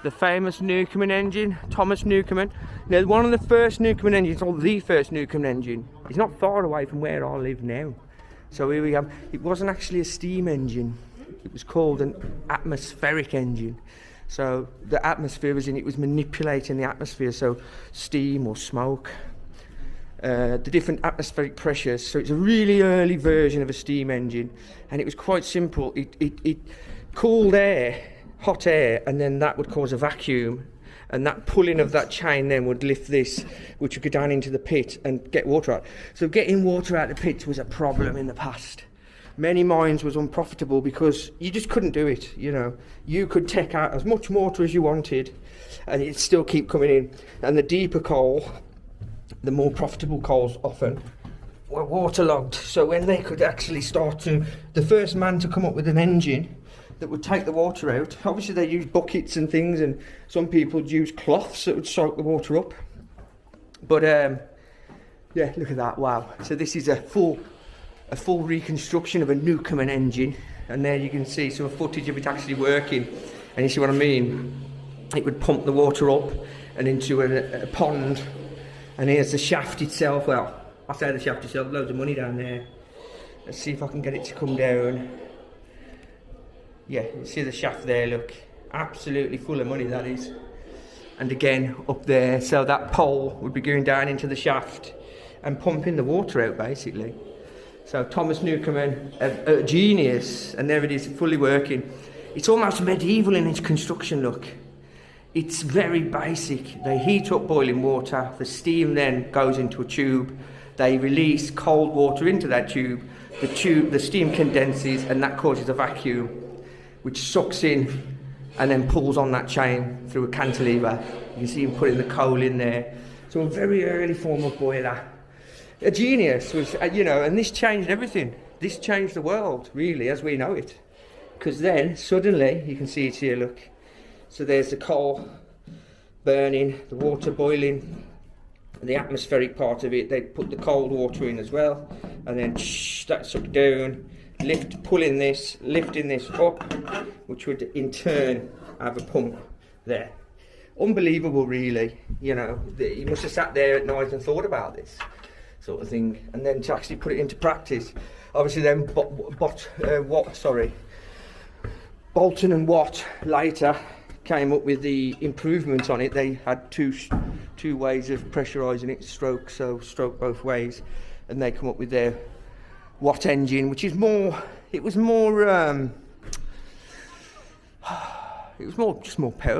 the famous Newcomen engine, Thomas Newcomen. Now, one of the first Newcomen engines, or the first Newcomen engine, is not far away from where I live now. So here we have, it wasn't actually a steam engine, it was called an atmospheric engine. So the atmosphere was in it, was manipulating the atmosphere, so steam or smoke, the different atmospheric pressures. So it's a really early version of a steam engine, and it was quite simple. It cooled air, hot air, and then that would cause a vacuum, and that pulling of that chain then would lift this, which would go down into the pit and get water out. So getting water out of the pits was a problem in the past. Many mines was unprofitable because you just couldn't do it, you know. You could take out as much water as you wanted and it'd still keep coming in. And the deeper coal, the more profitable coals often, were waterlogged. So when they could actually start to, the first man to come up with an engine that would take the water out, obviously they used buckets and things, and some people would use cloths that would soak the water up. But yeah, look at that, wow. So this is a full reconstruction of a Newcomen engine, and there you can see some footage of it actually working, and you see what I mean. It would pump the water up and into a pond, and here's the shaft itself. Well, I say the shaft itself, loads of money down there. Let's see if I can get it to come down. Yeah, you see the shaft there, look, absolutely full of money that is. And again up there, so that pole would be going down into the shaft and pumping the water out basically. So Thomas Newcomen, a genius, and there it is, fully working. It's almost medieval in its construction look. It's very basic. They heat up boiling water, the steam then goes into a tube, they release cold water into that tube, the steam condenses, and that causes a vacuum, which sucks in and then pulls on that chain through a cantilever. You can see him putting the coal in there. So a very early form of boiler. A genius was, you know, and this changed everything. This changed the world, really, as we know it. Because then, suddenly, you can see it here, look. So there's the coal burning, the water boiling, the atmospheric part of it. They put the cold water in as well, and then that sucked down, pulling this, lifting this up, which would in turn have a pump there. Unbelievable, really. You know, he must have sat there at night and thought about this sort of thing, and then to actually put it into practice. Obviously then Bolton and Watt later came up with the improvements on it. They had two ways of pressurising it, stroke both ways, and they come up with their Watt engine, which is just more power.